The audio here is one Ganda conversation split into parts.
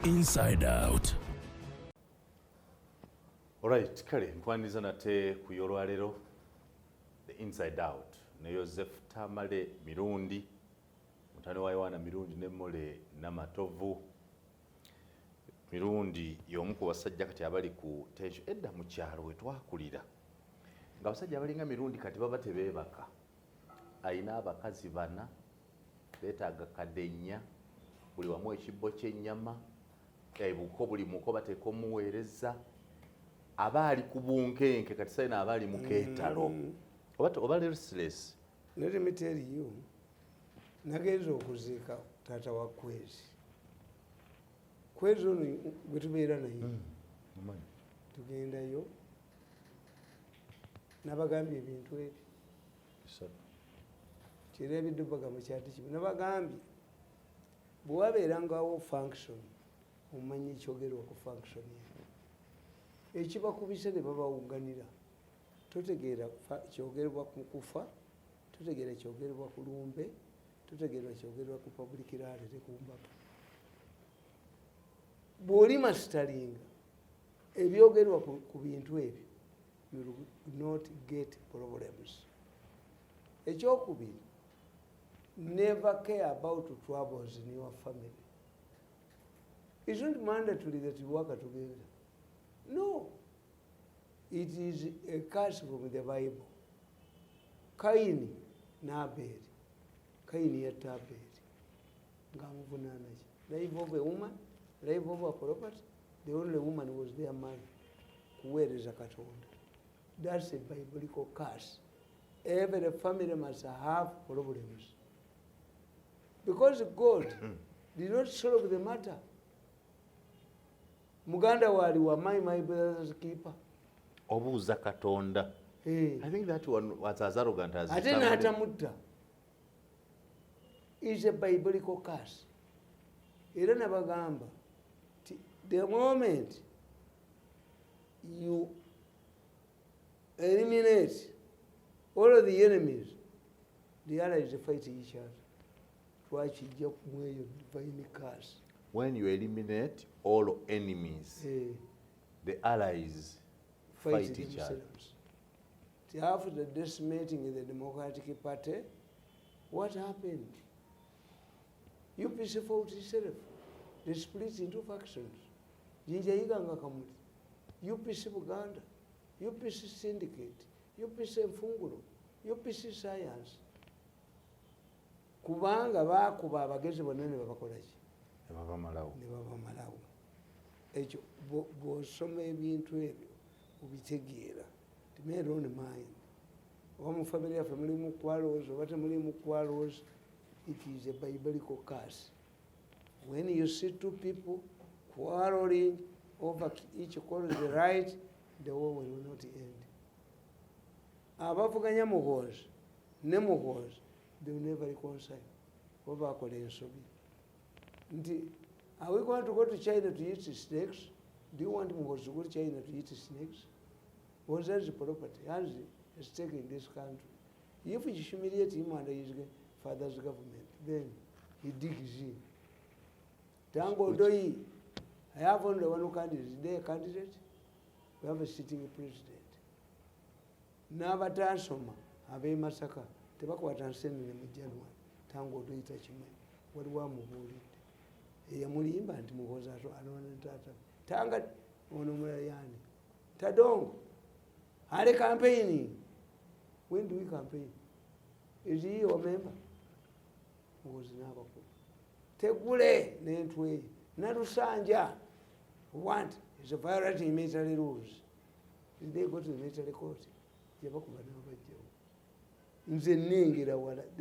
Inside Out. Alright, kale mpwaniza nate ku yolwalero the Inside Out ne Wuuno Tamale MIRUNDI mutane wa Yohana Mirundi ne Mole Namatovu. Mirundi y'omu ku basajja kati abali ku tension edda mu kyalo we twakulira nga abasajja abalinga Mirundi kati baba tebeebaka, ayina abakazi bana beetaaga kadenya buli wamu ekibbo ky'ennyama ebuko buli muko bateeka omuweereza abaali ku bunkenke kati sayina abaali mu keetalo oba restless. Let me tell you, nagenza okuziika taata wa Kwezi ono gwe tubeera naye tugendayo nabagambye ebintu ebyo kira ebiddubaga mu kyati kimu nabagambye bwe wabeerangawo function omanyi ekyogerwa ku function ekibakubise ne babawuganira totegeera kyogerwa ku kufa, totegeera kyogerwa ku lumbe, totegeera kyogerwa ku public rally ku mbaka. Bw'oli masitalinga ebyogerwa ku bintu ebyo you will not get problems. Ekyokubiri, never care about troubles in your family. It's not mandatory that you work together. No. It is a curse from the Bible. Kaini na Abeli. Kaini yatta Abeli. Ngamuvunana ki. Life of a woman, life of a property. The only woman was their man. Kuweereza Katonda. That's a biblical curse. Every family must have problems. Because God did not solve the matter. Muganda wali wa my brother's keeper. Obuuza Katonda. I think that one was as arrogant as ate n'atamutta. Is a biblical curse. Era nabagamba the moment you eliminate all of the enemies, the allies fight each other. Twakijja kumweyo divine curse. When you eliminate all enemies, the allies fight each other. After the decimating in the Democratic Party, what happened? UPC fought itself. They split into factions. Jinjayiganga Kamuli, UPC Buganda, UPC Syndicate, UPC Mfunguro, UPC Science. Kubanga bakuba abagezi bonna ne babakola ki? Ne babamalawo. Ekyo bw'osoma ebintu ebyo obitegeera made on mind. One family mulimu quarrels or what mulimu quarrels, it is a biblical curse. When you see two people quarreling over each calls the right, the war will not end. Abavuganya muhozi ne muhozi, they will never reconcile. Over are we going to go to China to eat snakes? Do you want muhozi to go to China to eat snakes? Was that the property? Has a stake in this country. If you humiliate him under his father's government, then he digs in. Tango Doi, I have only one candidate. Is there a candidate? We have a sitting president. Nava Tansoma, Ave Masaka, Tobacco Tansen in the January. Tango Doi Tachime. What one moved it? Yamulimba and Muhoza, I don't know. Tanga Onomayani. Tadong. Are they campaigning? When do we campaign? Is he your member? Was never put. Tegule, Nentway, Narusanja. Want is a violating military rules. Did they go to the military court? The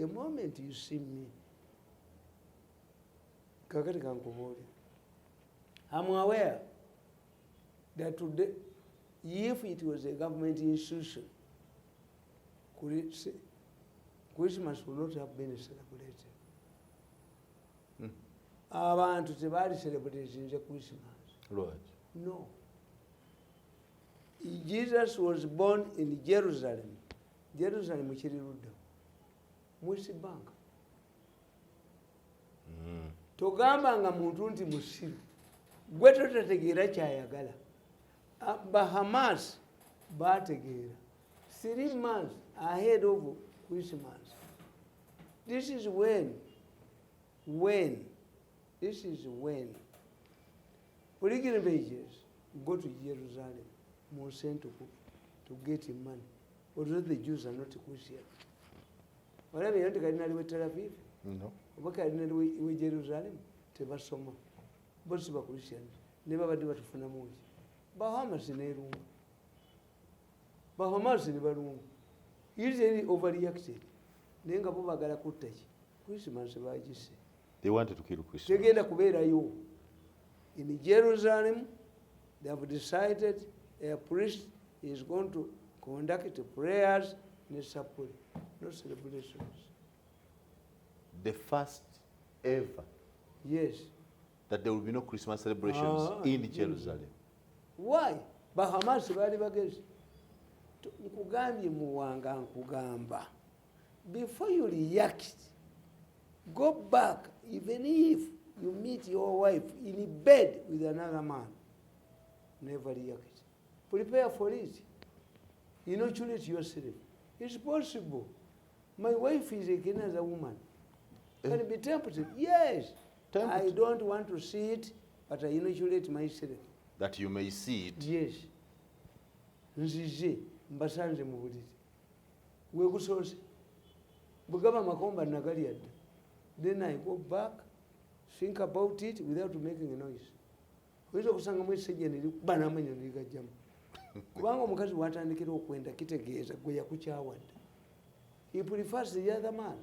moment you see me, I'm aware that today, if it was a government institution, Christmas would not have been celebrated. Abantu tebali celebrating Christmas. Right. No. Jesus was born in Jerusalem. Jerusalem chiri rudda. Mwisi banka. Togamba nga muntu nti musiru. gwe totategeera kyayagala. Bahamas bategeera 3 months ahead of Christmas. This is when pilgrimages go to Jerusalem, more sent to get money. Although the Jews are not Christians. Whatever you want to Tel Aviv, No. what with Jerusalem, Tebasoma, both of Christians, never do what to Funamuji. Bahamas in a room. Bahamas in a room. Usually overreacted. Nenga Boba Galakutaj, Christmas, They wanted to kill Christians. Tegenda kubeera yo. In Jerusalem, they have decided a priest is going to conduct prayers in a chapel, no celebrations. The first ever Yes. that there will be no Christmas celebrations in Jerusalem. Why? Bahamas bali bagezi. Nkugambye muwanga nkugamba. Before you react, go back, even if you meet your wife in bed with another man. Never react. Prepare for it. Inoculate yourself. It's possible. My wife is again as a woman. Can it be tempted? Yes. I don't want to see it, but I inoculate myself. That you may see it. Yes. Nzize mbasanze mu buliri. Weekusoose. Bugaba makomba nagali yadda. Then I go back, think about it without making a noise. Oyinza okusanga mwesejja nerikuba n'amannyo nerigajjamu. Kubanga omukazi watandikira okwenda kitegeeza gwe yakukyawadde. He prefers the other man.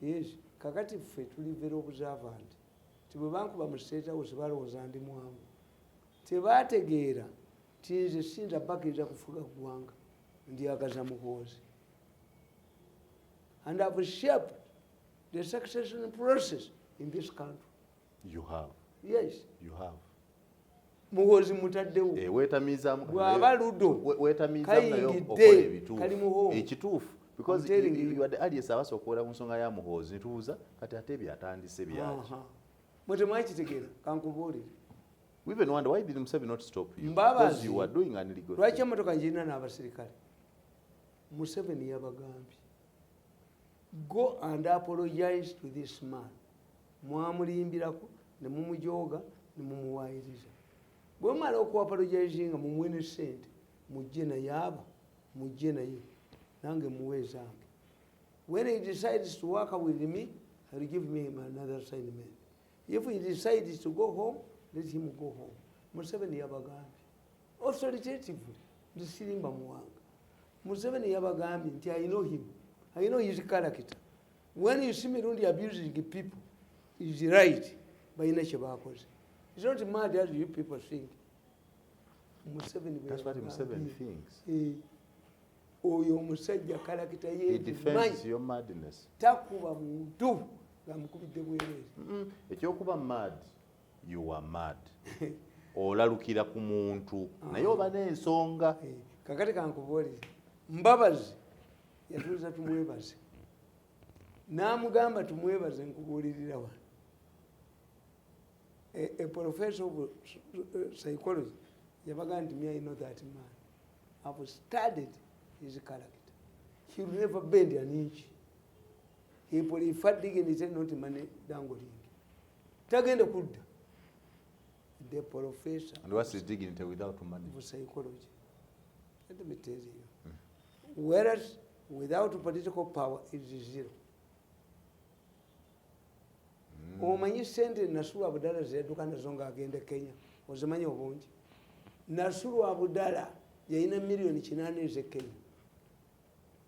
Yes. Kakati ffe tuli very observant. Tibwe bankuba mu State House balowooza ndi mwangu. Tebategeera nti nze sinza bakkiriza kufuga ggwanga ndyagaza muhoozi. And I've shaped the succession process in this country. You have. Yes. You have. Muhoozi mutaddewo. Wetamizamu. Bw'aba ludo. Wetamizamu nayo okola ebituufu. Kali muhoozi. Ekituufu. Because you are the earliest abasobola okuwera ku nsonga ya muhoozi nitubuuza kati ate byatandise byaki. Mwe temwakitegeera kankubuulire. We even wonder why did Museveni not stop you? Mbabazi. Because you were doing an illegal Lwaki thing. emmotoka njirina n'abasirikale? Museveni yabagambye. Go and apologize to this man. Mwamulimbirako ne mumujooga ne mumuwaayiriza. Bwe mumala okuapologizinga mumuwe ne ssente mujje naye aba mujje naye nange muwe zange. When he decides to work with me, I will give him another assignment. If he decides to go home, let him go home. Museveni yabagambye authoritatively ndisirimba muwanga. Museveni yabagambye nti I know him. I know his character. When you see Mirundi abusing people, he's right by nature bakoze. It's not mad as you people think. That's what Museveni thinks. Oyo omusajja character ye. He defends your madness. Takuba muntu gamukubidde bwereere. Ekyokuba mad, you are mad. Olalukira ku muntu naye oba n'ensonga. Kakati kankubuulire. Mbabazi yatuuza tumwebaze. N'amugamba tumwebaze nkubuulirira wano. A professor of psychology yabaga nti me I know that man. I've studied his character. He will never bend an inch. He preferred dignity not money dangling. Tagenda kudda. The professor. And what's his dignity without money? Of psychology. Let me tell you. Whereas without political power it is zero. Omanyi sente Nasulu Abudala zedduka nazo ng'agenda Kenya. Ozimanyi obungi. Nasulu Abudala yalina million 8 ez'e Kenya.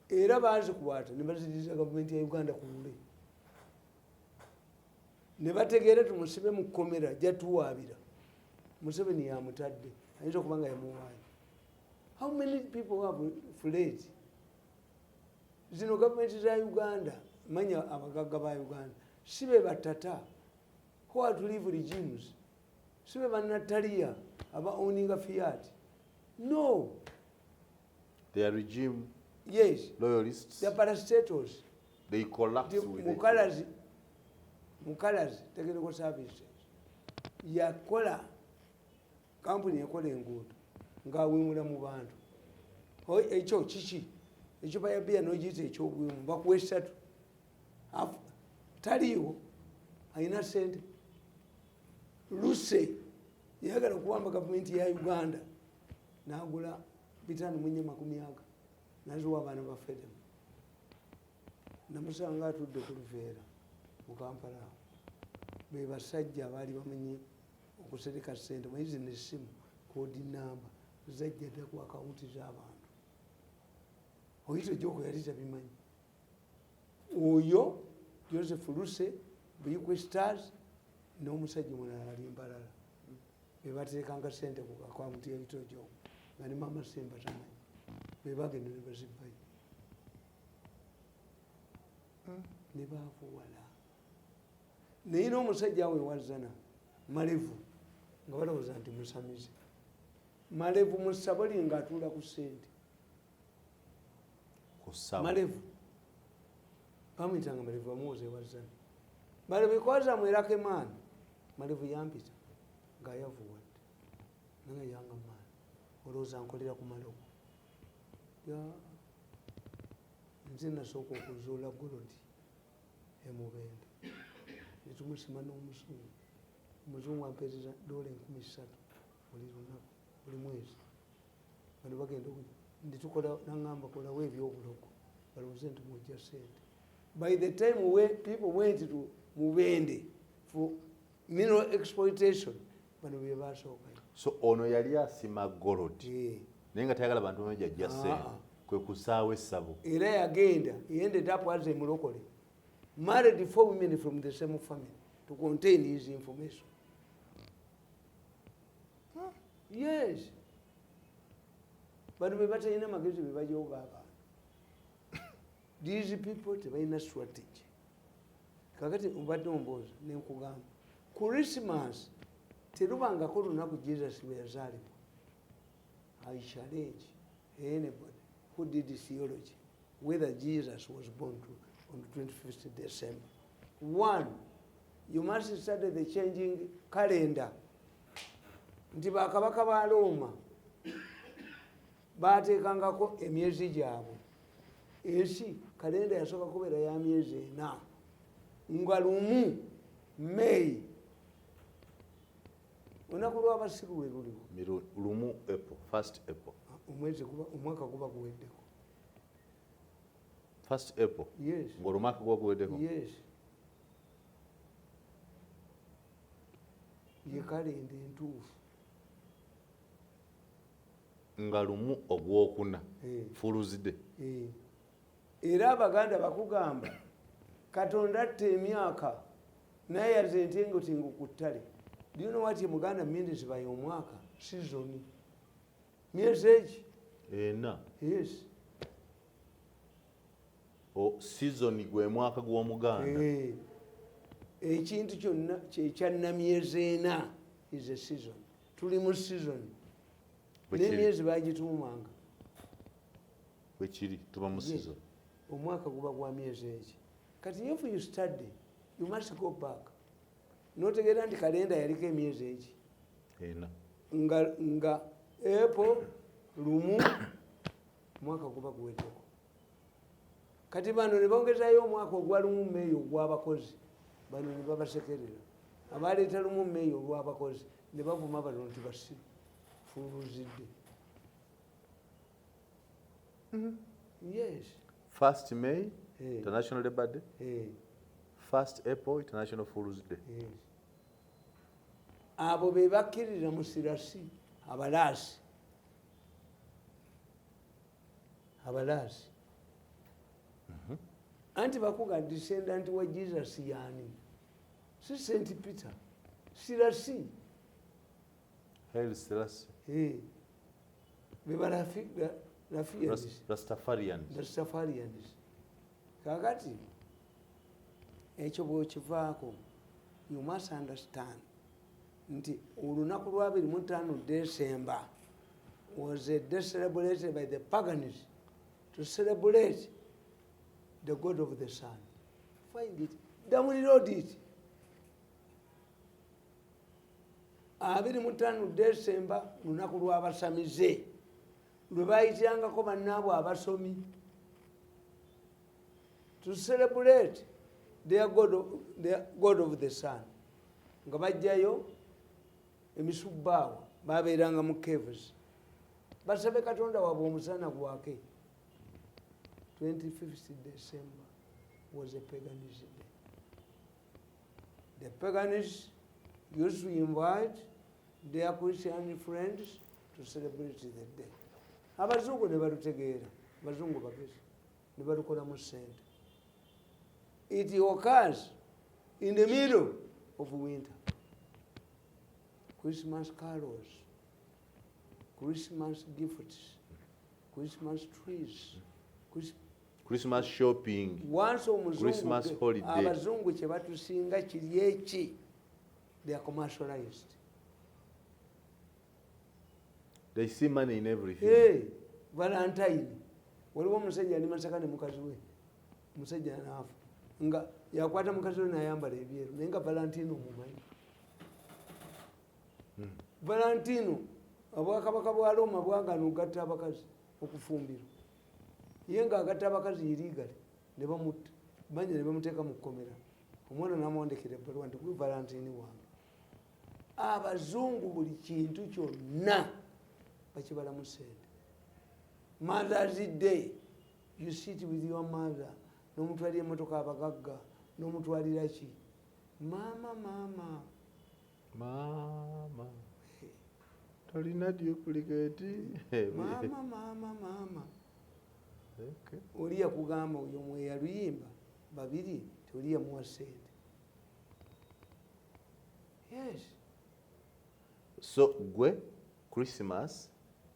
Era baazikukwata ne baziriza gavumenti ya Uganda ku lule. Ne bategeera tumusibe mu kkomera jatuwaabira. Museveni yamutadde. Ayinza okuba nga yamuwaayo. How many people have fled? Zino gavumenti za Uganda, manya abagagga ba Uganda, sibe batata, who are to live regimes, sibe banatalia, aba owning a fiat. No. They are regime loyalists. They are parastatals. They collapse with Mukalazi, technical services. yakola kampuni ekola enguudo ngaawimula mu bantu ekyo kiki ekyupa ya bbiya nogiyita ekyobwimu bakuwa esatu taliiwo alina sente luse yayagala okuwamba gavumenti ya Uganda nagula 540 naziwa abaana bafedemu namusanga atudde ku luveera mu Kampala be basajja abaali bamenye okusereka sente mayizi nesimu kodi namba zajja dda ku akawunti z'abantu oyita ejoko yali tabimanyi oyo Joseph Luse Buyikwe Stars n'omusajja mulala ali Mbalala bebateekanga sente ku akawunti yayita ejoko nga ne Mama Simba tamanyi bebagenda ne bazibayo ne baavuwala naye n'omusajja awe wazana Malevu nga balowooza nti musamize Malevu mu Saboli ng'atuula ku sente Malevu bamuyitanga Malevu bamuwoza ewazana Malevu ekwaza mwerako emaani Malevu yampita ng'ayavuwadde nange yanga maani olowooza nkolera ku malogo nze nasooka okuzuula golodi emubende netumusima n'omuzungu omuzungu ampeereza $3,300 buli lunaku buli mwezi bano bagenda nditukola nangamba kolawo ebyobulogo balowooze nti mujja sente by the time people went to Mubende for mineral exploitation bano be basookayo so ono yali asima golodi naye nga tayagala bantu bamwe jajja sente kwe kusaawa essabo era yagenda he ended up as a mulokole married 4 women from the same family to contain his information. Yes. But we better in a magazine by yoga. These people tebaina strategy. Kakati ubatomboza nenkugamba. Christmas terubanga ko lunaku Jesus we yazalibwa. I challenge anybody who did this theology whether Jesus was born on the 25th December. 1, you must study the changing calendar. Nti bakabaka ba Roma bateekangako emyezi gyabwe. Ensi kalenda yasooka kubeera ya myezi 4 nga lumu May. Olunaku lw'abasiru lwe luliwo lumu April, 1st April. Omwaka guba guweddeko. 1st April? Yes. Ng'olumwaka guba guweddeko? Yes. Ye kalenda entuufu. Nga lumu ogwokuna fuluzide. Era Abaganda bakugamba Katonda atta emyaka naye yazente engotingo ku ttale. Do you know what Muganda means by omwaka? Season. Myezi egi? Ena. Yes. Season gwe mwaka gw'Omuganda. Ekintu kyonna kyekyanna myezi 4 is a season. Tuli mu season. N'emyezi bagituumanga. Bwe kiri tuba mu season. Omwaka guba gwa myezi egi. Kati if you study, you must go back. Notegeera nti kalenda yaliko emyezi egi. Ena. Nga April lumu mwaka guba guweddeko. Kati bano ne bongezayo omwaka ogwa lumu May ogw'abakozi. Bano ne babasekerera. Abaleeta lumu May olw'abakozi ne bavuma bano nti basiru. Fuluzidde. Yes. 1st May, International Labour Day. 1st April, International Fool's Day. Yes. Abo be bakkirira mu sirasi abalaasi. Abalaasi. Anti bakuga descendant wa Jesus yani. Si Saint Peter. Sirasi. Hail Selassie. Beba Rastafarians. Kakati ekyo bw'okivaako you must understand nti olunaku lwa 25 December was a day celebrated by the pagans to celebrate the God of the sun. Find it. Download it. 25 December lunaku lw'abasamize lwe bayitirangako bannaabwe abasomi to celebrate their God of the sun. Nga bajjayo emisubbaawa babeeranga mu caves basabe katonda waabwe omusana gwake. 25th December was a paganism day. The paganists used to invite their Christian friends to celebrate the day. Abazungu ne balutegeera, abazungu bagezi ne balukolamu ssente. It occurs in the middle of winter. Christmas carols, Christmas gifts, Christmas trees, Christmas shopping, once Christmas holiday. Abazungu kye batusinga kiri eki, they are commercialized. They see money in everything. Hey, Valentine. Waliwo omusajja ali Masaka ne mukazi we. Musajja naafu. Nga yakwata mukazi we n'ayambala ebyeru. Naye nga Valentino mumanyi. Valentino, obwakabaka bwa Roma bwagaana okugatta abakazi okufumbirwa. Ye ng'agatta abakazi iriigale ne bamutta. Banja ne bamuteeka mu kkomera. Omwana n'amuwandikira ebbaluwa nti gwe Valentine wange. Abazungu buli kintu kyonna bakibalamu ssente. Mother's Day, you sit with your mother, n'omutwalira emmotoka abagagga, n'omutwalira ki? Mama. Tolina duplicate. Mama. Okay. Oli yakugamba oyo mwe yaluyimba babiri toli yamuwa ssente. Yes. So gwe Christmas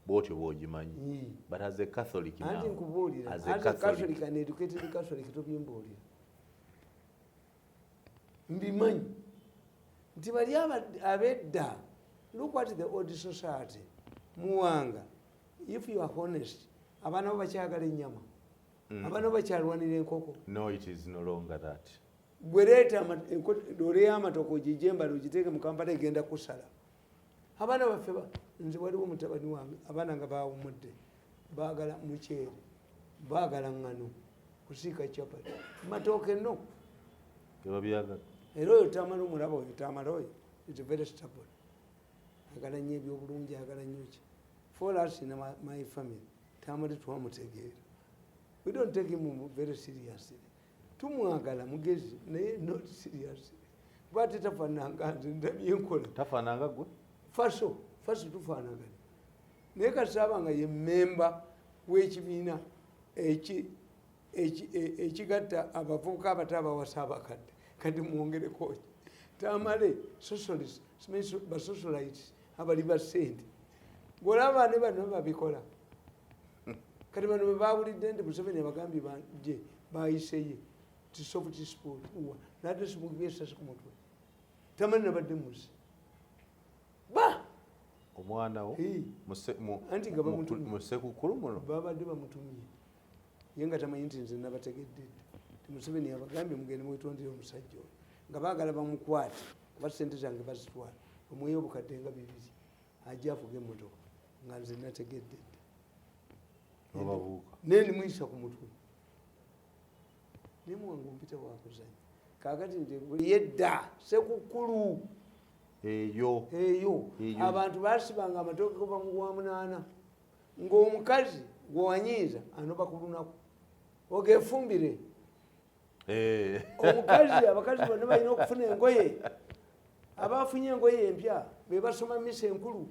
bwotyo bw'ogimanyi. But as a Catholic now. Anti nkubuulira. As a Catholic and educated Catholic tobimbuulira. Mbimanyi. Nti bali abedda. Look at the old society. Muwanga. If you are honest, abaana bo bakyagala ennyama. Abaana bo bakyalwanira enkoko. No, it is no longer that. Gwe leeta loole y'amatooke ogijembala ogiteeke mu Kampala egenda kusala. Abaana baffe nze waliwo mutabani wange abaana nga baawumudde baagala muceere baagala ŋŋano kusiika capati matooke no tebabyagala era oyo tamala omulaba oyo tamala oyo is very stable agala nnyo ebyobulungi agala nnyo ki for us in my family tamale twamutegeera we don't take him very seriously tumwagala mugezi naye not seriously bwate tafaananga nze ndabye enkola tafaananga gwe faso tufaanagana naye kasaba nga ye memba w'ekibiina ekigatta abavubuka abato abawasa abakadde kati mwongereko tamale basocialites abali basente ng'olaba ne bano babikola kati bano bwe baawulidde nti Museveni abagambye banje bayiseye ti soft sport nadde simugibye esasi ku mutwe tamale nabadde muzi omwana wo anti nga musekukulu muno babadde bamutumye ye nga tamanyi nti nze nabategedde ti Museveni abagambye mugende mwetondere omusajja oyo nga baagala bamukwate kuba ssente zange bazitwala omweyo obukadde nga 2 ajja afuga emmotoka nga nze nategedde nenimuyisa ku mutwe nemuwange ompita wakuzanya kakati nti yedda sekukulu eyo abantu basibanga amatooke kuva mu Gwamunaana ng'omukazi gwewanyiiza anoba ku lunaku ogefumbire omukazi abakazi bonna balina okufuna engoye abafunye engoye empya be basoma misa enkulu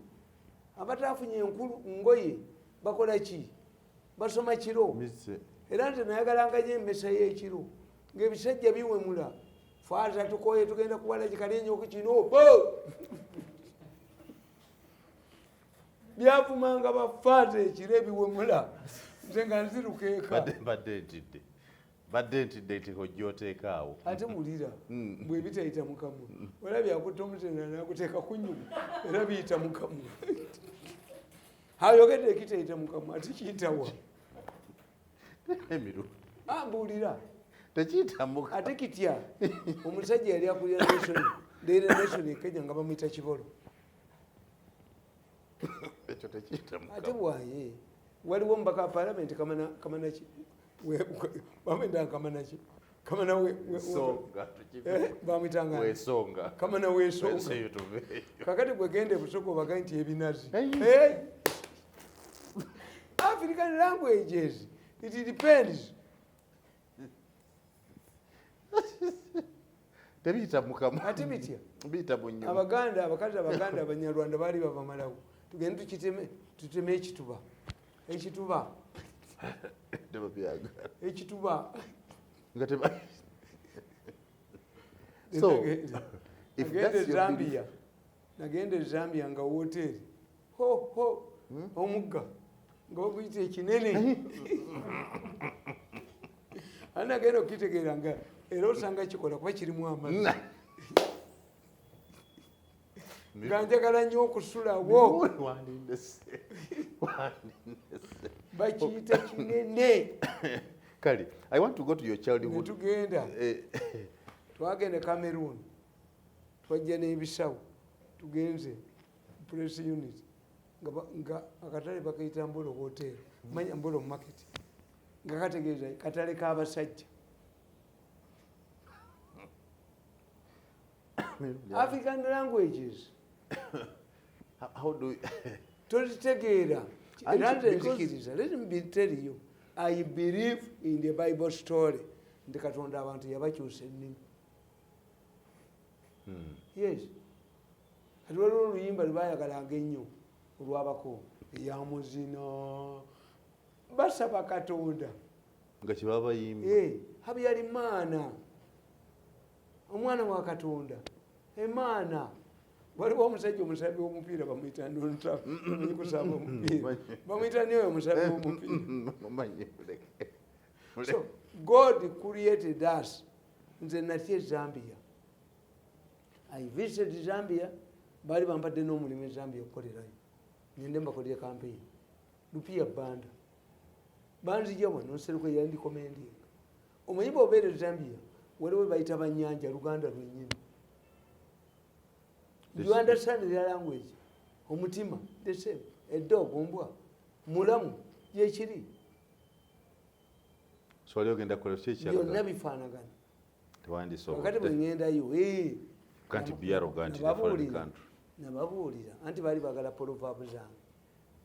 abatafunye ngoye bakola ki basoma kiro era nze nayagalanga nyo emmesa y'ekiro ng'ebisajja biwemula faaza tukoye tugenda kuwala kikalenyoku kino byavumanga bafaaza ekiro ebiwemula nze nga nzirukeeka badde ntidde tekojjooteekaawo ate mulira bwe bitayita mukamwa wala byakutta omutenda nakuteeka kunyumu era biyita mukamwa ayogedde ekitayita mukamwa ate kiyitawa mbuulira tekiyitamuka ate kitya omusajja yali akulira nation Kenya nga bamuyita Kibolo ekyo tekiyita mukama. ate bwaye waliwo mubaka wa palamenti kamanaki bamwenda kamanaki kamana bamwitanga wesonga kamana wesonga kakati gwegende busoko baga nti ebinazi African languages it depends tebiyita mukama ate bitya biyita bunyo abaganda abakazi abaganda abanyarwanda baali bava malawo tugende tuteme ekituba ekituba nga teba so nagende Zambia nga hoteri omugga nga baguyita ekinene anagenda okitegeera nga era osanga kikola kuba kirimu amazzi nga njagala nnyo okusulawo bakiyita kinene kale I want to go to your childhood. Netugenda twagenda Cameroon twajja n'ebisawo tugenze press unit nga akatale bakayita Mbolo hotel manya Mbolo market nga kategeeza katale k'abasajja African languages how do tozitegeera nzikiriza let me tell you I believe in the Bible story nti Katonda abantu yabakyusa ennimi yes kati waliwo oluyimba lwebayagalanga ennyo olwabako eyamuzina basaba Katonda nga kyebaba bayimba Habyarimana omwana wa Katonda emaana waliwo omusajja omusabi w'omupiira bamuyita kusaba omupiira bamuyita niyo omusabi w'omupiira so God created us nze natye Zambia I visited Zambia baali bampadde n'omulimu Zambia okukolerayo ngende mbakolere campaign Lupia banda banzija wano nseruko yandikomendinga omanyi bw'obeera Zambia waliwo bayita banyanja Luganda lwennyini. Do you understand their language? Omutima, the same. Eddogo, ombwa, mulamu, yekiri. So wali ogenda kola ki ekirala? Byonna bifaanagana. Tewandisobodde. Kakati bwe ŋŋendayo, Can't be arrogant in a foreign country. Nababuulira anti baali baagala proverb zange.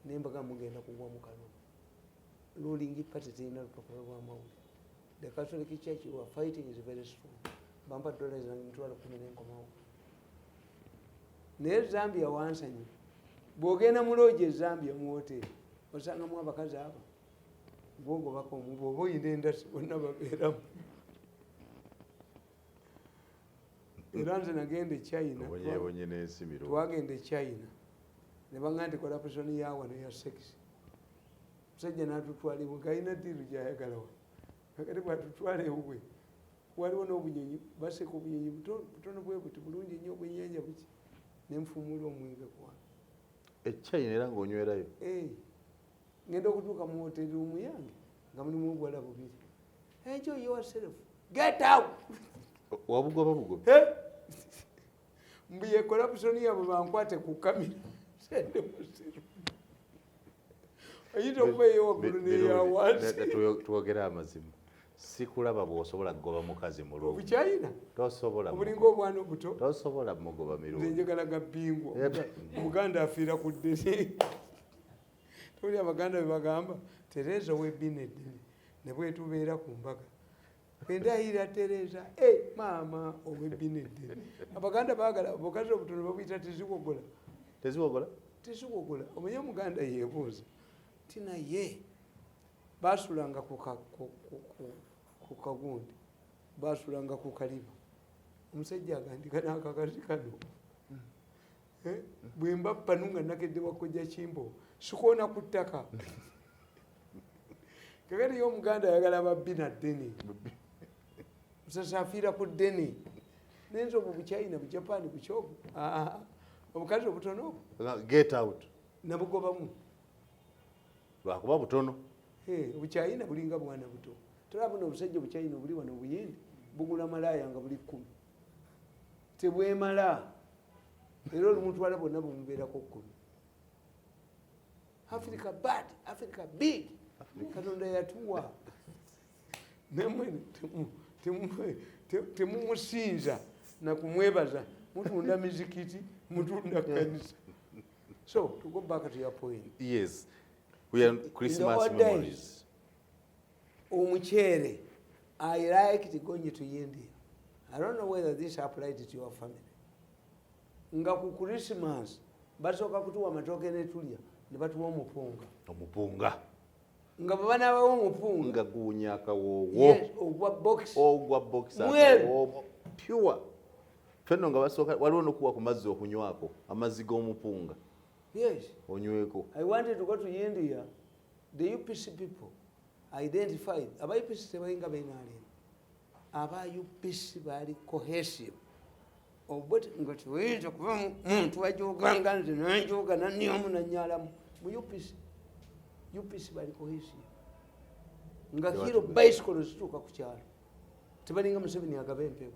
Ne mbaga mugenda kugwa mu kanwa. Ruling party terina lupapula lw'amawulire. The Catholic Church who are fighting is very strong. Bampa dollars na mitwalo 10 n'enkomawo. Naye Zambia wansanyi bw'ogenda mu lodge Zambia mu hoteri osangamu abakazi abo bwogobako bw'oba oyina endasi bonna babeeramu. Era nze nagenda e China twagenda e China ne baŋŋamba nti corruption ya wano ya sex musajja n'atutwala ewe ng'alina ddiiru gy'ayagala wa kakati bw'atutwala ewuwe waliwo n'obunyonyi baseka obunyonyi butono bwe buti bulungi nnyo obwennyanja buki nenfumula omwenge kwana China era ng'onywerayo ngenda okutuuka mu hoteri ruumu yange nga mulimu obuwala bubiri enjoy yourself get out wabugoba bugo mbuye corruption yabwe bankwate ku kamera sende musiru ayita okuba eyowaggulu neyawansi twogera amazima sikulaba bw'osobola kugoba mukazi mulungi bukyayina tosobola obulinga obwana obuto tosobola mugoba mirungi nze njagala gabbingwa omuganda afiira ku ddene toli abaganda be bagamba Tereza webbina eddene ne bwetubeera ku mbaga endayira Tereza maama owebbina eddene abaganda baagala obukazi obutono babuyita teziwogola omanye omuganda yeebuuza ti naye baasulanga ku kagundi baasulanga ku kaliba omusajja agandika n'akakazi kano bwe mba panu nga nakedde wakojja kimbo sikoona ku ttaka kakati yo omuganda ayagala babbina ddene musasa afiira ku ddene nenze obwo bukyayina bujapani bukyogo obukazi obutono get out nabugobamu lwakuba butono obukyayina bulinga bwana buto tolabona obusajja obukyayina obuli wano obuyindi bugula malaaya nga buli 10 tebwemala era olumutwala bwonna bumubeerako 10 Africa bad, Africa big. Katonda yatuwa. Nemwe temumusinza na kumwebaza. Mutunda mizikiti, mutunda kanisa. So, to go back to your point. Yes. We are Christmas memories. Umuchere, I liked going to India. I don't know whether this applied to your family. Nga ku Christmas, basoka kutuwa matoke netulia, ne batuwa omupunga. Omupunga. Nga bana bawo omupunga. Nga gunyaka wowo. Yes, ogwa box. Ogwa box. Pure. Feno nga basoka waliwo nokuwa ku mazzi okunywako, amazzi g'omupunga. Yes. Onyweko. I wanted to go to India. The UPC people identified. Aba UPC tebayinga benali. Aba UPC bali cohesive. Obote ngati weza kuba muntu wajoganga nze nanjoga nanyomu nanyalamu. Mu UPC bali cohesive. Nga kiro bicycle zituka ku kyalo. Tebalinga Museveni agabempewo.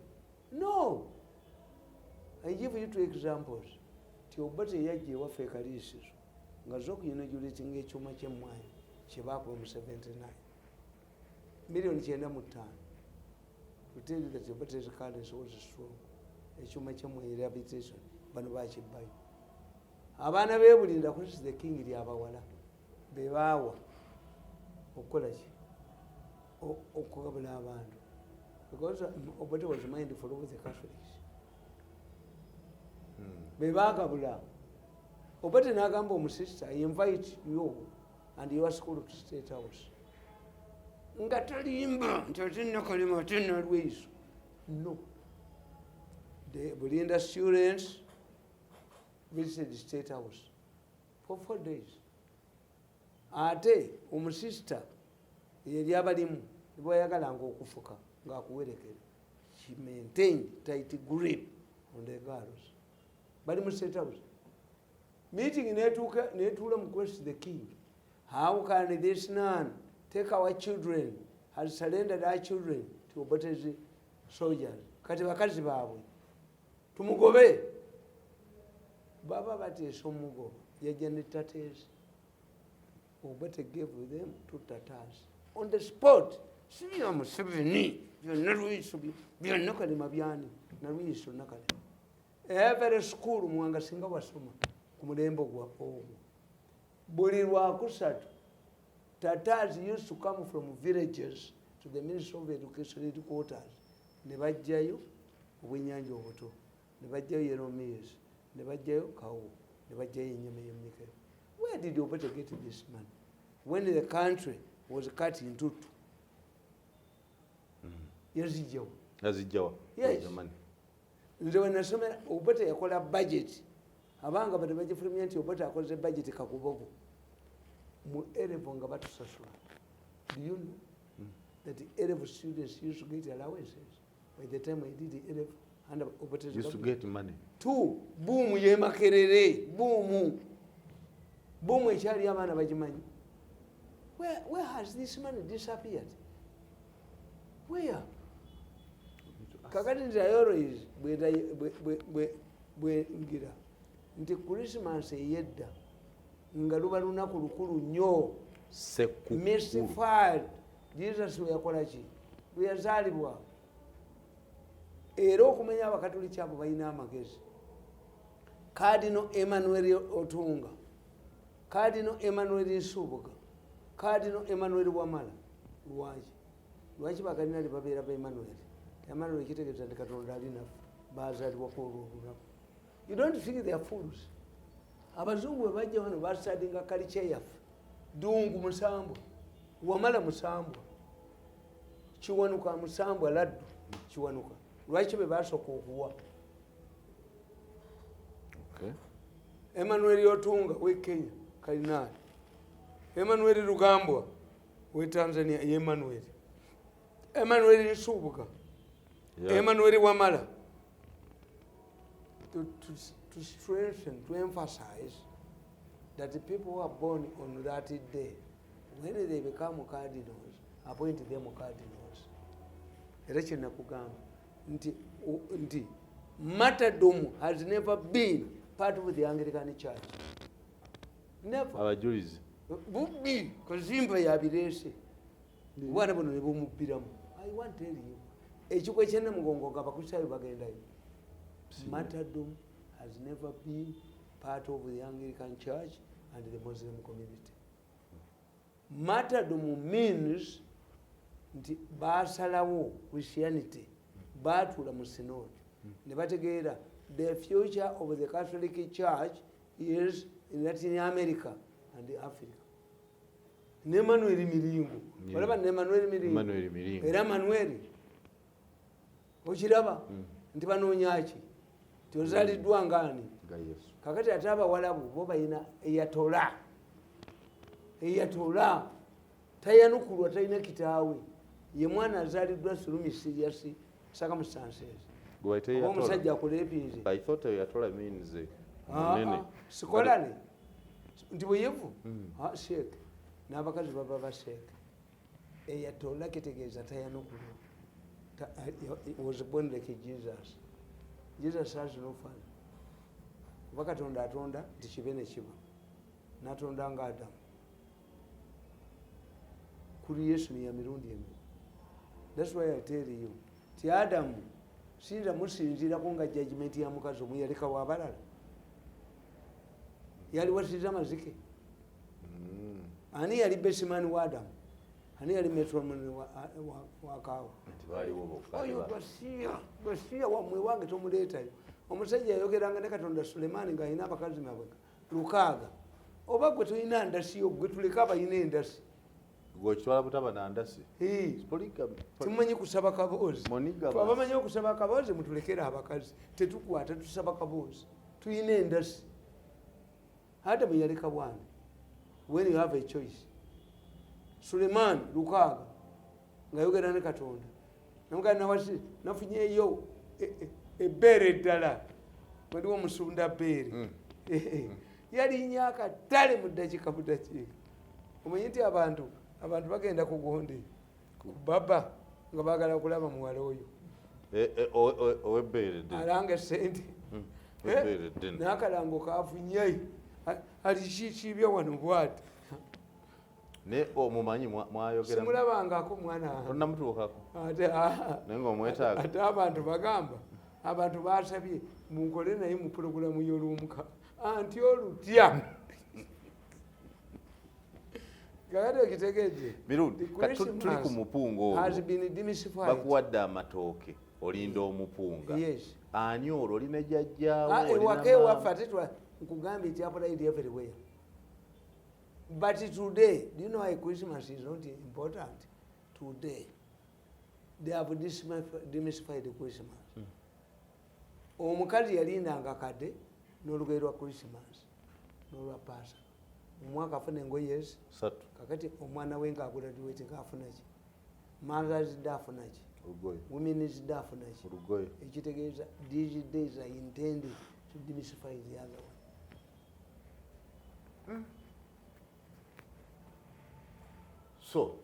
No. I give you two examples. Obote yaje waffe kalisizo nga zo kuyinajulating ekyuma ky'emmwanyi kye baakuba mu 79 million 95 to tell you that Obote's currency was strong. Ekyuma ky'emmwanyi rehabilitation bano bakibbayo. Abaana beebulinda ku the king ly'abawala be baawa okukola ki okugabula abantu because Obote was mindful of the Catholics. Bebagabula. Obote n'agamba omusista, I invite you and your school to State House. Nga talimba nti atinna kalima atinna lwiso. No. The Bulinda students visited the State House for 4 days. Ate omusista yali abalimu bw'ayagalanga okufuka ng'akuwerekera. She maintained tight grip on the girls. Bali mu State House. Meeting netuula mu question the king. How can this nun take our children, has surrendered our children to Obote's soldiers? Kati bakazi baabwe. Tumugobe. Baba bateesa omugoba. Yajja ne tateesa. Obote gave them 2 Tatars. On the spot. Siriya Museveni. Byonna Lwiiso byonna kalima byani. Na Lwiiso nakalima. Every school muwanga singa wasoma ku mulembe gwa ogwo. Buli lwakusatu Tatars used to come from villages to the Ministry of Education headquarters. Ne bajjayo obwennyanja obuto, ne bajjayo yellow maize, ne bajjayo kawo, ne bajjayo ennyama y'emmikero. Where did Obote get this money? When the country was cut into 2. Yazijjawa. Yes. Nze wenasomera Obote yakola budget. Abanga bade bagifulumya nti Obote akoze budget kakubogo. Mu Erevo nga batusasula. Do you know that the Erevo students used to get allowances by the time I did the Erevo and Obote used to get money? 2. Boom ye makerere. Boom. Boom ekyali abaana bagimanyi. Where has this money disappeared? Where? Kakati nti always bwe ngira nti Christmas eyedda nga luba lunaku lukulu nnyo mystified. Jesus we yakola ki? Bwe yazaalibwa. Era okumenya abakatoliki abo balina amagezi. Cardinal Emmanuel Otunga, Cardinal Emmanuel Nsubuga, Cardinal Emmanuel Wamala. Lwaki bakadinali babeera ba Emmanuel? Emmanuel kitegeeza nti Katonda alina baazaalibwa ku olunaku. You don't think they are fools. Abazungu bwe bajja wano basadinga culture yaffe. Dungu Musambwa, Wamala Musambwa, Kiwanuka Musambwa Laddu Kiwanuka. Lwaki be basooka okuwa? Okay. Emmanuel Otunga we Kenya Kalinali, Emmanuel Rugambwa we Tanzania Emmanuel, Emmanuel Nsubuga, Emmanuel Wamala. To strengthen, to emphasize that the people who are born on that day, when they become cardinals, appoint them cardinals. Era kye nakugamba nti martyrdom has never been part of the Anglican Church. Never. Abajulizi. bubbi kazimba yabirese bwana buno ne bumubbiramu. I want to tell you ekikwe kyenne mugongo nga bakusaayo bagendayo. Martyrdom has never been part of the Anglican Church and the Muslim community. Martyrdom means nti basalawo Christianity batula mu synod ne bategeera the future of the Catholic Church is in Latin America and Africa. Ne Manuel Miringo olaba ne Manuel Miringo era Manuel okiraba nti banoonyaki tozaliddwa ngani kakati ate abawalabu bo balina eyatola tayanukulwa talina kitaawe ye mwana azaliddwa sulumi siriasi circumstances omusajja akuleepinze sikolane nti bweyevu sheek n'abakazi baba basheek eyatola kitegeeza tayanukulwa was born like Jesus. Jesus has no father. Kuba Katonda atonda nti kibe ne kiba n'atonda nga Adamu. Kuri Yesu ya mirundi emu. That's why I tell you ti Adamu sinza musinzirako nga judgment ya mukazi omu yaleka wabalala yali wasiza mazike ani yali besimani wa Adamu ani yali metromani wa kawa oyo basiya wamwe wange tomuleetayo omusajja yayogeranga ne Katonda Sulemani ng'alina abakazi mabega 6 oba gwe tulina ndasiyo gwe tuleka abalina endasi gokitwala butaba na ndasi tumanyi kusaba kaboozi abamanyi okusaba kaboozi mutulekera abakazi tetukwata tusaba kaboozi tulina endasi Adamu yaleka bwana when you have a choice. Suleiman 6 ngayogera ne Katonda namugana nawasi nafunyeyo ebbeere ddala waliwo omusunda bbeere yali nyaka tale mu ddakiika omanyi nti abantu bagenda kugonde baba nga baagala okulaba muwala oyo alanga sente n'akalango kafunye alishikiibya wano bwati ne omumanyi mwayogera simulabangako mwana onnamutuukako naye ng'omwetaaga ate abantu bagamba abantu basabye munkole naye mu pulogulamu y'olumuka anti olutya gagade okitegeedde mirundi tuli ku mupunga ogwo bakuwadde amatooke olinda omupunga ani olwo olina jjajjaawo ewaka ewaffe ate nkugambye nti applied everywhere. But today, do you know why Christmas is not important? Today, they have demystified Christmas. Omukazi yalindanga kade n'olugero lwa Christmas n'olwa Pasaka. Omwaka afuna engoye ezi kakati omwana we ng'agraduate ng'afuna ki? Mothers Day afuna ki? Women's Day afuna ki? Ekitegeeza these days are intended to demystify the other one. So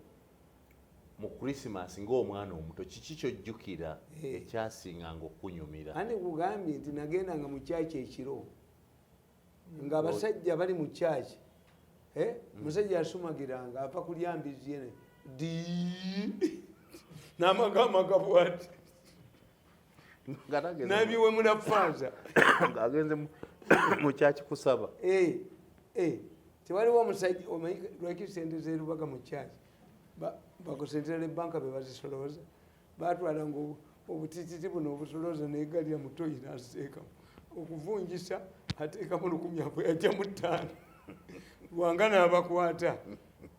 mu Christmas ng'omwana omuto kiki kyojjukira ekyasinganga okunyumira? Ani kugambye nti nagendanga mu kyaki ekiro nga abasajja bali mu kyaki musajja yasumagiranga ava kulya mbizi yene n'amagama gabwati nabiwe munafanza ng'agenze mu kyaki kusaba. Tewaliwo omusajja omanyi lwaki sente zerubaga mu kyaki bakusentera ebbanka be bazisolooza batwalanga obutititi buno obusolooza negalira mutoyi n'aziteekamu okuvunjisa ateekamu 10 yajja mu 5 lwanga n'abakwata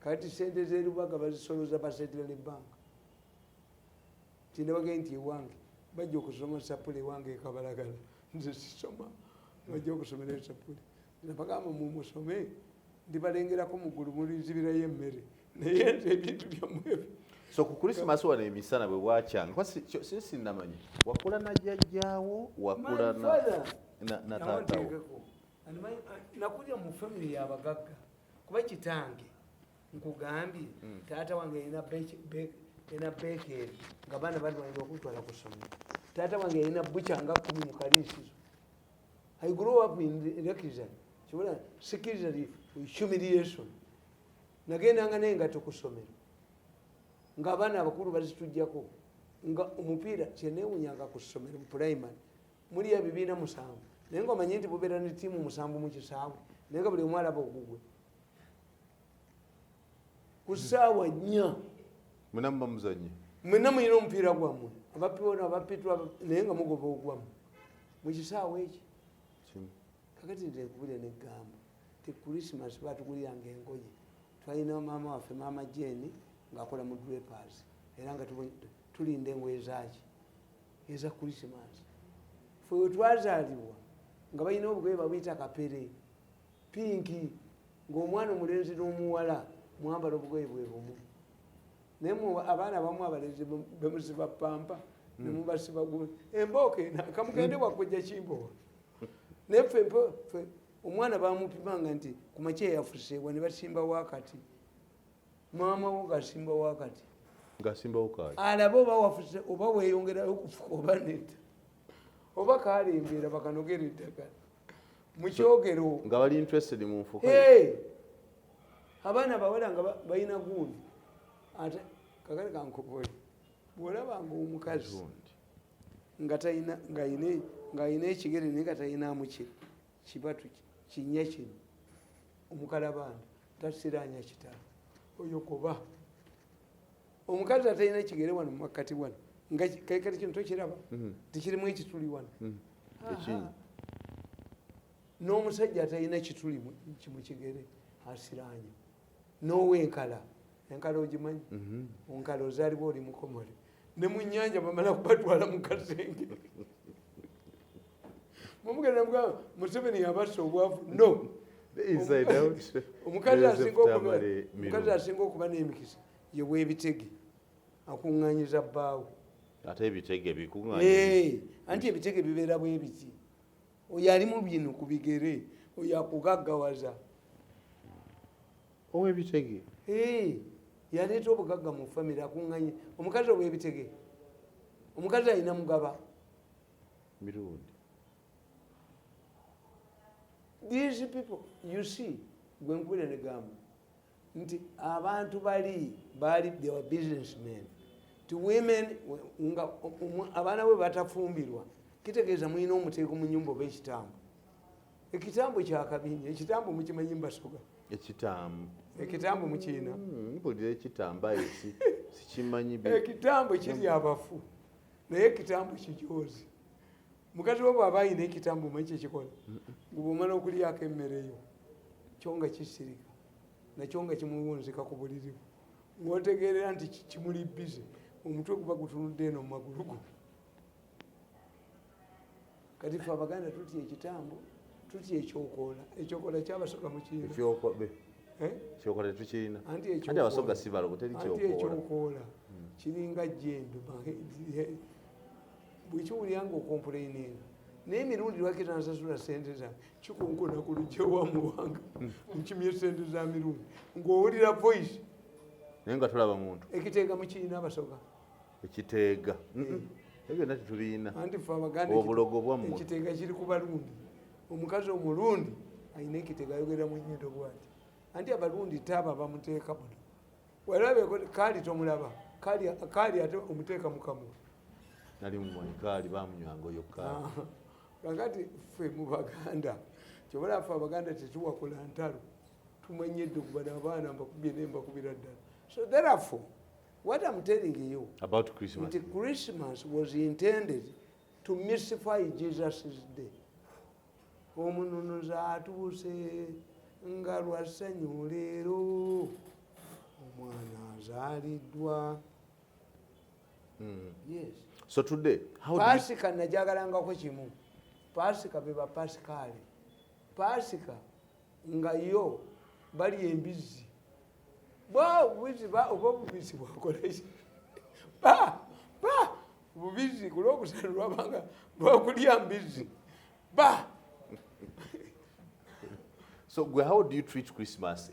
kati sente zerubaga bazisolooza basentera ebbanka tindabagaye nti ewange bajja okusoma sapule ewange ekabalagala nze sisoma bajja okusomera esapule nabagamba mumusome ndibalengerako muggulu mulizibirayo emmere naye nze ebintu byammwe. So ku Christmas wano emisana bwe bwakyanga sinnamanyi wakula na jjajjaawo wakula na taatawo nakulya mu family y'abagagga kuba kitange nkugambye taata wange yalina bekeeri nga baana balwanira okutwala ku ssomero taata wange yalina bukyanga 10 mu kaliisizo. I grew up in Rekizan. Sikizali humiliation nagendanga naye nga tukusomero ng'abaana abakulu bazitujjako nga omupiira kyenewunyanga ku ssomero mu primary muli ebibiina 7 naye nga omanyi nti bubeera ne ttiimu 7 mu kisaawe naye nga buli omu alaba ogugwe ku ssaawa 4 mwena muba muzanye mwena muyina omupiira gwammwe abapiona abapitwa naye nga mugoba ogwammwe mu kisaawe eki kakati ntekubulya neggamba ti Christmas batuguliranga engoye twalina maama waffe maama Jeni ng'akola mu drapers era nga tulinda engoye zaki eza Christmas ffe we twazaalibwa nga balina obugoye babuyita kapere pinki ng'omwana omulenzi n'omuwala mwambala obugoye bwe bumu naye abaana abamu abalenzi bemusiba pampa nemubasiba embooka kamugende bwakujja kimbowa naye ffe omwana bamupimanga nti ku makya yafuseebwa ne basimba wakati maama wo ng'asimba wakati alabe oba wafuse oba weeyongerayo okufuka oba nedda oba kalembera bakanogera eddagala mukyogero nga bali interested mu nfuka abaana bawala nga balina gundi ate kakale kankuboye bwolabanga omukazi ng'ayina ekigere naye nga talinamu kibatu kinnya kino omukalabanda tasiranya kitala oyo kuba omukazi atalina kigere wano mu makkati wano nga kati kino tokiraba tikirimu ekituli wano n'omusajja atalina kituli mu kigere asiranya n'owenkala enkala ogimanyi onkala ozaalibwa oli mukomole ne mu nnyanja bamala kubatwala mu kasenge mumugenda mugamba Museveni yabassa obwavu no omukazi asinga okuba n'emikisa ye bwebitege akuŋŋanyiza bbaawo ate ebitege bikuŋŋanyiza anti ebitege bibeera bwe biti oyo ali mu bino ku bigere oyo akugaggawaza ow'ebitege yaleeta obugagga mu famire akuŋŋanyi omukazi ow'ebitege omukazi alina mugaba mirundi these people you see gwe nkubira negamba nti abantu bali they were businessmen to women nga abaana bwe batafumbirwa kitegeeza mulina omuteeko mu nyumba oba ekitambo ekitambo kyakabinyi ekitambo mukimanyi mbasoga ekitambo mukiina mpulira ekitambo esi sikimanyi ekitambo kiri abafu naye ekitambo kijoozi mukazi we bw'aba ayina ekitambo manyi kyekikola bw'omala okulyako emmereyo kyo nga kisirika nakyo nga kimuwunzika ku buliri bwe ng'otegeerera nti kimuli bize omutwe guba gutunudde eno mu magulu go kati ffe abaganda tutya ekitambo tutya ekyokoola ekyokoola kyabasoga mu kiina kyokola tetukirina anti abasoga sibalo teri ekyokoola kiringa jembe bwekiwulira nga okompuleininga naye emirundi lwaki tansasula sente zange kikunkuna ku lujja wamuwanga nkimye sente za mirundi ng'owulira voice naye nga tulaba muntu ekiteega mukiina abasoga ekiteega ebyo byonna tetubiina anti fe abaganda obulogo bwammwe ekiteega kiri ku balundi omukazi omulundi ayina ekiteega ayogera mu nnyindo bwati anti abalundi taaba bamuteeka muno walabe kaali tomulaba kaali ate omuteeka mukamwa nali mumwanyi kaali bamunywanga oyo kaali kakati ffe mu baganda kyobalaba ffe abaganda tetuwakula ntalo tumanyedde okubala abaana mbakubye naye mbakubira ddala so therefore what I'm telling you about Christmas Christmas was intended to mystify Jesus' day omununuzi atuuse nga lwasanyu leero omwana azaaliddwa yes so today pasika najagalangako kimu pasika beba pasikaale pasika nga yo bali embizi oba bubizi bwakoleki bubizi ku lwokusanu lwabanga lwakulya mbizi so how do you treat Christmas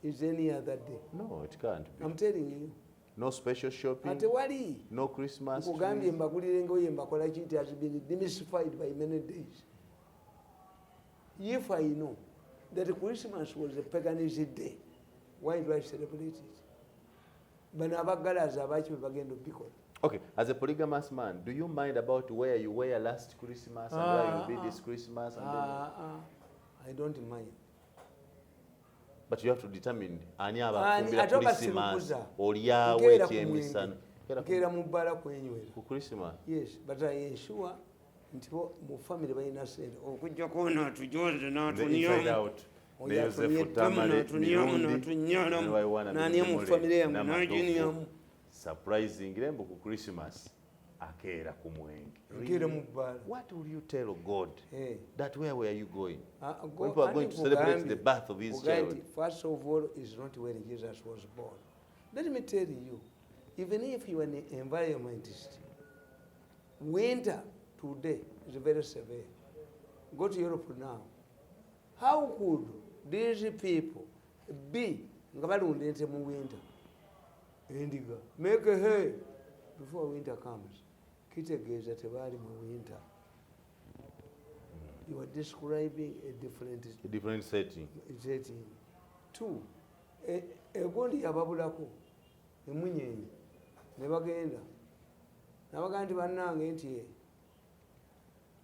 is any other day? No, it can't be. I'm telling you. No special shopping. Ate wali. No Christmas. Nkugambye mbakulire ngoye mbakola ki it has been demystified by many days. If I know that Christmas was a paganistic day. Why do I celebrate it? Bano abagalaza abaki bagenda obikola. Okay, as a polygamous man, do you mind about where you were last Christmas and where you'll be this Christmas? And I don't mind. But you have to determine ani abafumbira Christmas oliawe ekyemisana kera mubala kwenywera ku Christmas. Yes, but I ensure nti mu family balina sente okujja kuona atujoze n'atuniyo Yosefu Tamale Mirundi nani mu family yangu n'ajiniyamu surprising lembo ku Christmas akeera ku mwenge. Akera mubala. What will you tell God? Hey. That where were you going? When people are going to celebrate the birth of his child. First of all, is not where Jesus was born. Let me tell you, even if you are an environmentist, winter today is very severe. Go to Europe now. How could these people be in winter? Indigo. Make a hay before winter comes. Kitegeeza tebali mu winter. You are describing a different setting. Two, egondi yababulako emunyenye ne bagenda nabaga nti bannange nti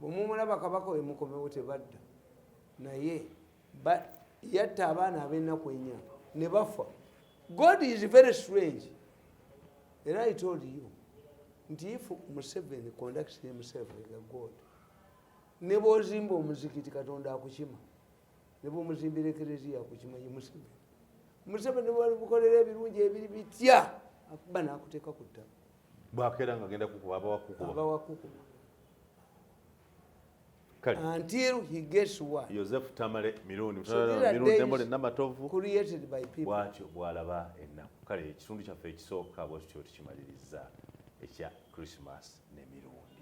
bwemumulaba kabaka we mukomewo tebadda naye yatta abaana ab'ennaku ennya ne bafa. God is very strange. And I told you, if Museveni conducts himself like a God, ne bw'ozimba omuzikiti Katonda akukima, ne bw'omuzimbira ekereziya akukima ye Museveni. Museveni bw'alibukolera ebirungi ebiri bitya akuba n'akuteeka ku ttaka. Bw'akeera ng'agenda kukuba abawakukuba. Until he gets what? Yosefu Tamale Mirundi. Created by people. Bw'atyo bw'alaba ennaku. Kale ekitundu kyaffe ekisooka bw'ekityo tukimaliriza ekya Christmas ne Mirundi.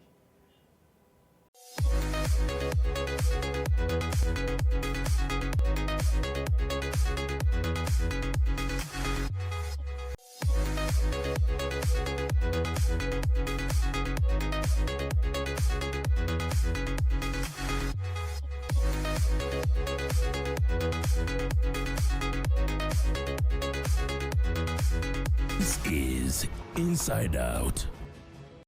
This is Inside Out.